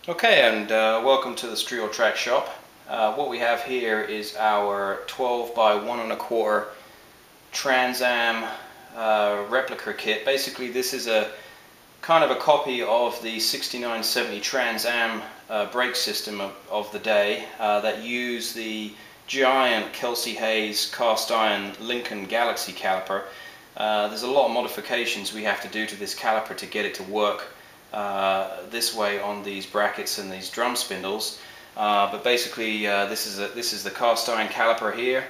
Okay, and welcome to the Streel Track Shop. What we have here is our 12 by 1 1/4 Trans Am replica kit. Basically, this is a kind of a copy of the 6970 Trans Am brake system of the day that used the giant Kelsey Hayes cast iron Lincoln Galaxy caliper. There's a lot of modifications we have to do to this caliper to get it to work this way on these brackets and these drum spindles, but basically this is the cast iron caliper here,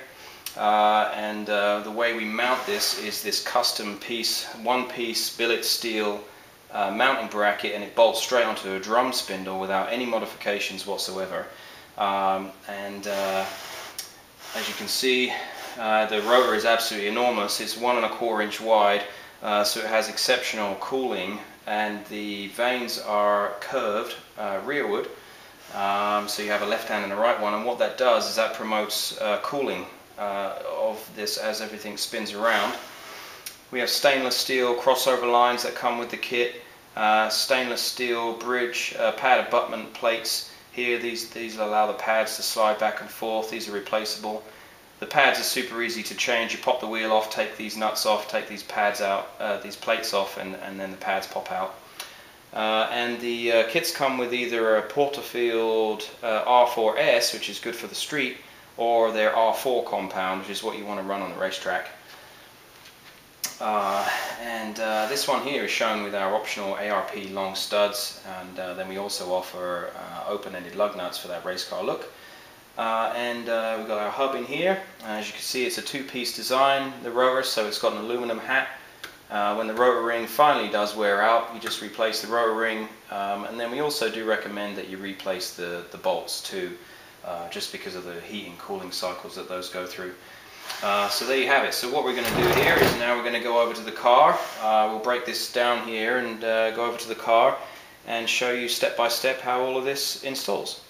and the way we mount this is this custom piece, one-piece billet steel mounting bracket, and it bolts straight onto a drum spindle without any modifications whatsoever. As you can see, the rotor is absolutely enormous. It's 1 1/4 inch wide, so it has exceptional cooling, and the vanes are curved rearward, so you have a left hand and a right one, and what that does is that promotes cooling of this as everything spins around. We have stainless steel crossover lines that come with the kit, stainless steel bridge pad abutment plates here. These allow the pads to slide back and forth. These are replaceable. The pads are super easy to change. You pop the wheel off, take these nuts off, take these pads out, these plates off, and then the pads pop out. And the kits come with either a Porterfield R4S, which is good for the street, or their R4 compound, which is what you want to run on the racetrack. This one here is shown with our optional ARP long studs, and then we also offer open-ended lug nuts for that race car look. We've got our hub in here. As you can see, it's a two-piece design, the rotor, so it's got an aluminum hat. When the rotor ring finally does wear out, you just replace the rotor ring, and then we also do recommend that you replace the bolts too, just because of the heat and cooling cycles that those go through. So there you have it. So what we're going to do here is now we're going to go over to the car. We'll break this down here and go over to the car and show you step by step how all of this installs.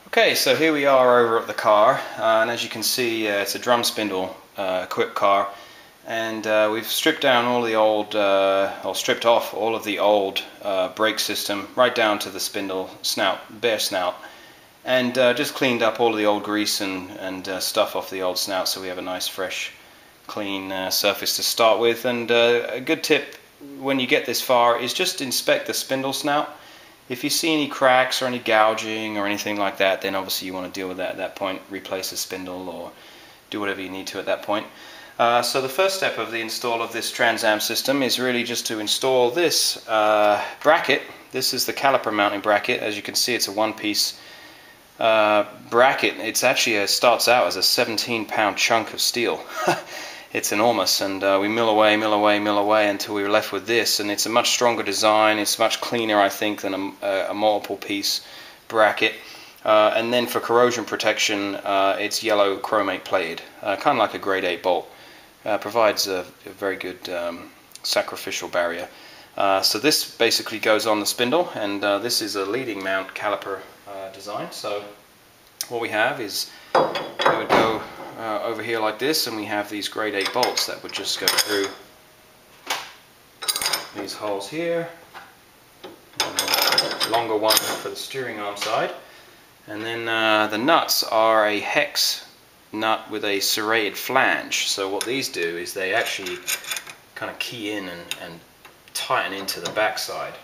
Okay, so here we are over at the car, and as you can see, it's a drum spindle equipped car, and we've stripped down all the old, or stripped off all of the old brake system right down to the spindle snout, bare snout, and just cleaned up all of the old grease and stuff off the old snout, so we have a nice fresh clean surface to start with. And a good tip when you get this far is just inspect the spindle snout. If you see any cracks or any gouging or anything like that, then obviously you want to deal with that at that point, replace the spindle or do whatever you need to at that point. So the first step of the install of this Trans Am system is really just to install this bracket. This is the caliper mounting bracket. As you can see, it's a one-piece bracket. It's actually starts out as a 17-pound chunk of steel. It's enormous, and we mill away until we were left with this, and it's a much stronger design. It's much cleaner, I think, than a multiple piece bracket. And then for corrosion protection, it's yellow chromate plated, kind of like a grade 8 bolt. Provides a very good sacrificial barrier. So this basically goes on the spindle, and this is a leading mount caliper design. So what we have is we would go over here like this, and we have these grade 8 bolts that would just go through these holes here, and a longer one for the steering arm side, and then the nuts are a hex nut with a serrated flange. So what these do is they actually kind of key in and tighten into the backside.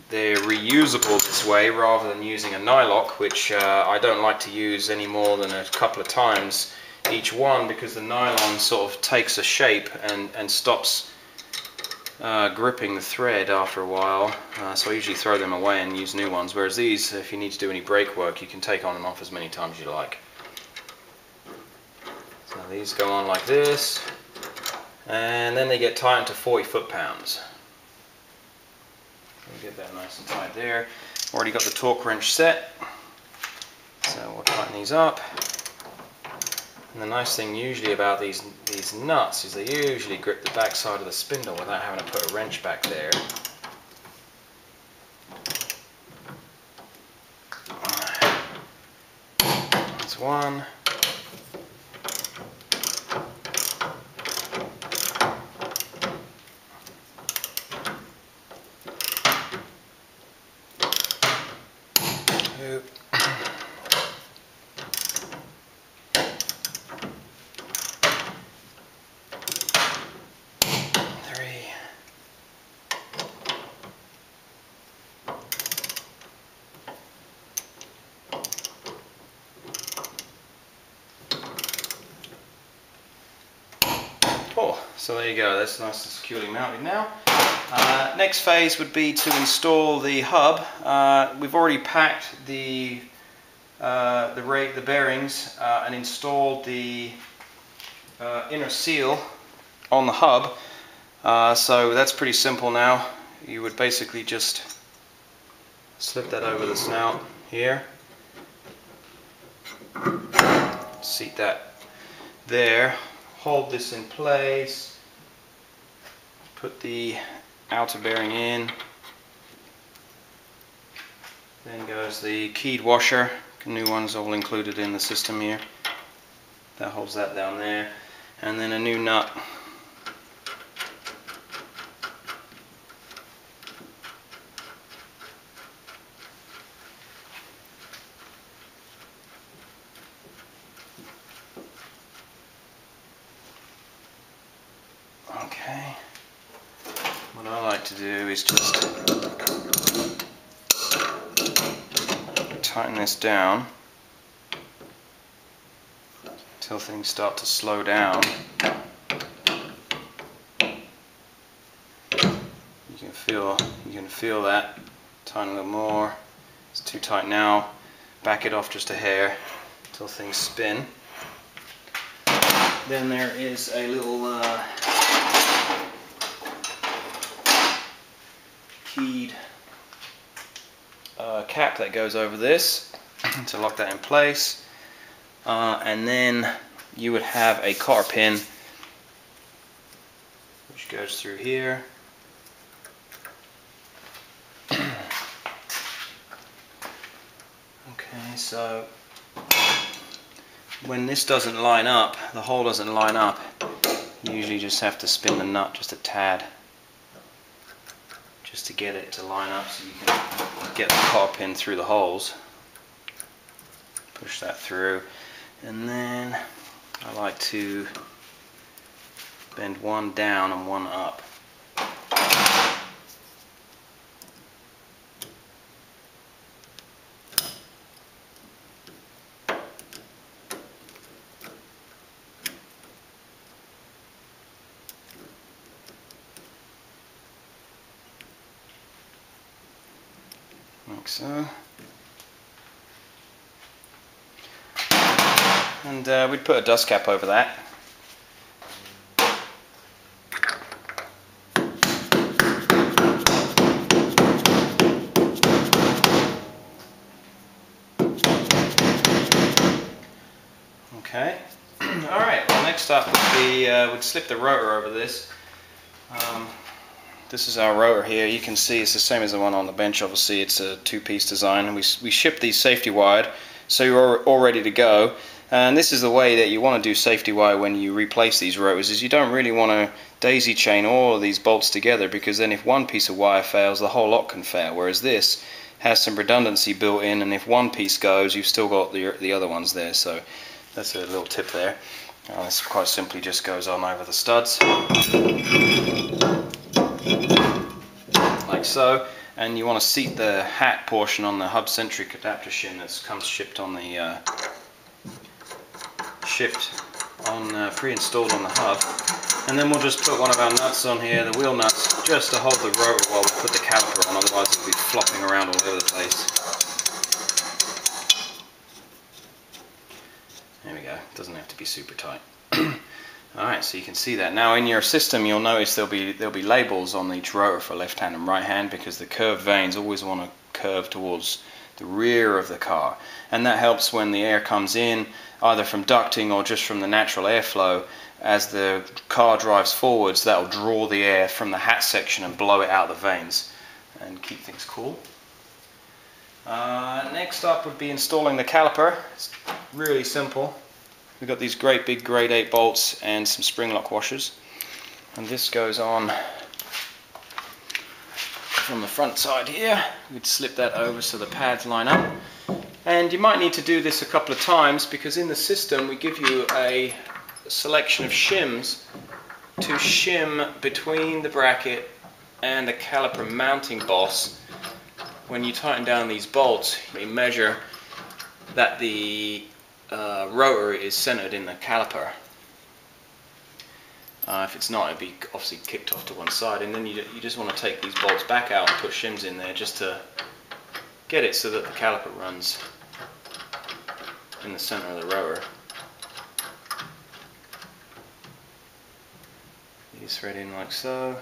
They're reusable this way rather than using a nylock, which I don't like to use any more than a couple of times each one, because the nylon sort of takes a shape and stops gripping the thread after a while. So I usually throw them away and use new ones, whereas these, if you need to do any brake work, you can take on and off as many times as you like. So these go on like this, and then they get tightened to 40 foot-pounds. Get that nice and tight there. Already got the torque wrench set, so we'll tighten these up. And the nice thing usually about these nuts is they usually grip the back side of the spindle without having to put a wrench back there. That's one. 2, 3. Oh, so there you go, that's nice and securely mounted now. Next phase would be to install the hub. We've already packed the bearings and installed the inner seal on the hub. So that's pretty simple now. You would basically just slip that over the snout here, seat that there, hold this in place, put the outer bearing in, then goes the keyed washer, new one's all included in the system here, that holds that down there, and then a new nut. Okay, what I like to do is just tighten this down until things start to slow down. You can feel that. Tighten a little more. It's too tight now. Back it off just a hair until things spin. Then there is a little keyed cap that goes over this to lock that in place, and then you would have a cotter pin which goes through here. Okay, so when this doesn't line up, the hole doesn't line up, you usually just have to spin the nut just a tad just to get it to line up so you can get the cotter pin through the holes. Push that through, and then I like to bend one down and one up. Like so. And we'd put a dust cap over that. Okay. Alright, well next up would be, we'd slip the rotor over this. This is our rotor here. You can see it's the same as the one on the bench. Obviously it's a two-piece design, and we ship these safety wired so you're all ready to go. And this is the way that you want to do safety wire when you replace these rotors, is you don't really want to daisy chain all of these bolts together, because then if one piece of wire fails, the whole lot can fail, whereas this has some redundancy built in, and if one piece goes, you've still got the other ones there. So that's a little tip there. This quite simply just goes on over the studs like so, and you want to seat the hat portion on the hub centric adapter shim that comes shipped on the pre-installed on the hub, and then we'll just put one of our nuts on here, the wheel nuts, just to hold the rotor while we put the caliper on, otherwise it'll be flopping around all over the place. There we go, it doesn't have to be super tight. Alright, so you can see that. Now in your system you'll notice there'll be labels on each rotor for left hand and right hand, because the curved vanes always want to curve towards the rear of the car, and that helps when the air comes in, either from ducting or just from the natural airflow. As the car drives forwards, that will draw the air from the hat section and blow it out the vanes and keep things cool. Next up would be installing the caliper. It's really simple. We've got these great big grade 8 bolts and some spring lock washers, and this goes on from the front side here. We'd slip that over so the pads line up. And you might need to do this a couple of times because in the system we give you a selection of shims to shim between the bracket and the caliper mounting boss. When you tighten down these bolts, you measure that the rotor is centered in the caliper. If it's not, it'd be obviously kicked off to one side, and then you just want to take these bolts back out and put shims in there just to get it so that the caliper runs in the center of the rotor. These thread in like so.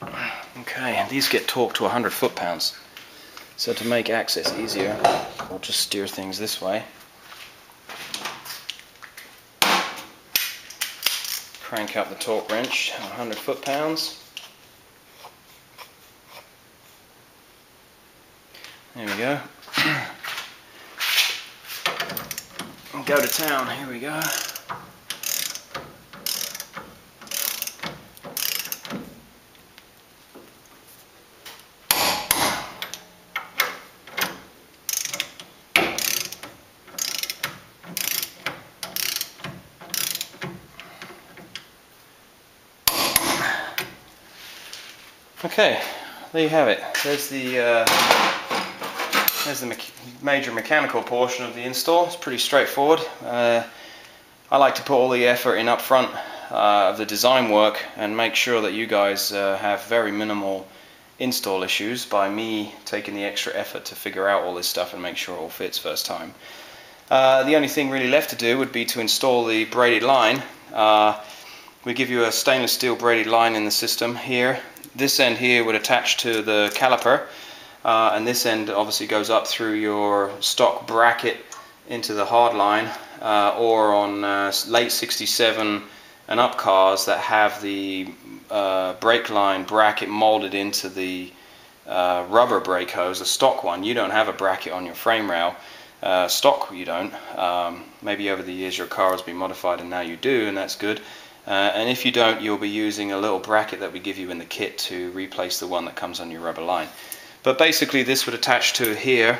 Okay, and these get torqued to 100 foot-pounds. So to make access easier, we'll just steer things this way. Crank up the torque wrench, 100 foot-pounds. There we go. And go to town, here we go. Okay, there you have it. There's the major mechanical portion of the install. It's pretty straightforward. I like to put all the effort in up front of the design work and make sure that you guys have very minimal install issues by me taking the extra effort to figure out all this stuff and make sure it all fits first time. The only thing really left to do would be to install the braided line. We give you a stainless steel braided line in the system here. This end here would attach to the caliper, and this end obviously goes up through your stock bracket into the hard line, or on late 67 and up cars that have the brake line bracket molded into the rubber brake hose, the stock one. You don't have a bracket on your frame rail. Stock you don't. Maybe over the years your car has been modified and now you do, and that's good. And if you don't, you'll be using a little bracket that we give you in the kit to replace the one that comes on your rubber line. But basically this would attach to here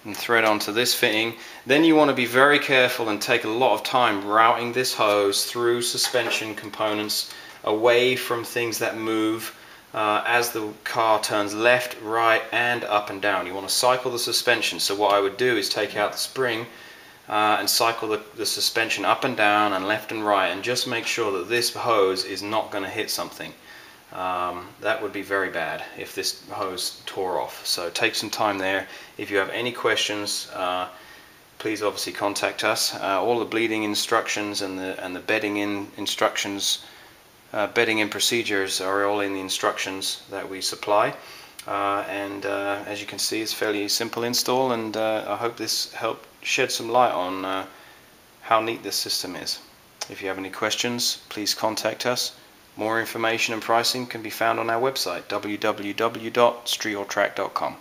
and thread onto this fitting. Then you want to be very careful and take a lot of time routing this hose through suspension components away from things that move as the car turns left, right and up and down. You want to cycle the suspension. So what I would do is take out the spring and cycle the suspension up and down and left and right, and just make sure that this hose is not going to hit something. That would be very bad if this hose tore off. So take some time there. If you have any questions, please obviously contact us. All the bleeding instructions and the bedding in instructions, bedding in procedures are all in the instructions that we supply. As you can see, it's fairly simple install, and I hope this helped shed some light on how neat this system is. If you have any questions, please contact us. More information and pricing can be found on our website, www.streetortrack.com.